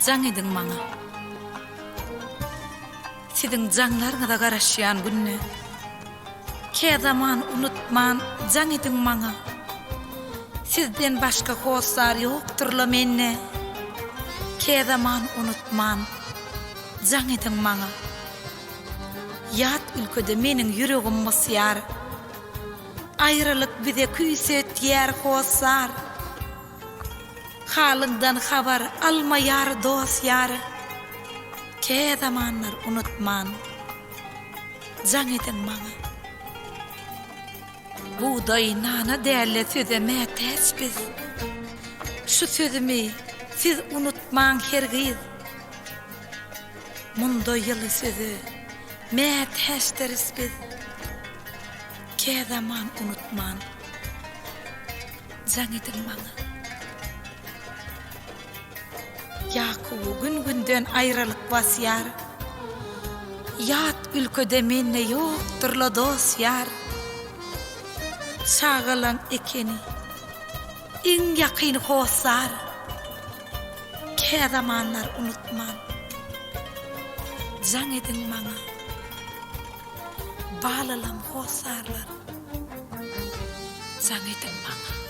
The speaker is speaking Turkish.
Jaň edin maňa. Siziň jaňlaryňyza garaşýan günne. Kezaman unutman jaň edin maňa. Sizden başga hoslar ýokdurla menne. Kezaman unutman jaň edin maňa. Yat ülkede meniň yüregim masyar. Aýralyk bize küýset ýer hoslar. Halyňdan habar almaýar dost ýary. Kezamanlar unutman jaň edin maňa. Buğday nana dälle sözeme täsbiz. Şu sözümi siz unutmaň hergiz. Munda ýyly sözü me täsdiriz biz. Kezaman unutman jaň edin maňa. Yakubu gün-günden aýralyk basyar. Yat ülkede menne ýokdurla dost ýar. Şagalan ekeni iň ýakyn hoslar. Kezamanlar unutman jaň edin maňa. Balalam hosarlar jaň edin maňa.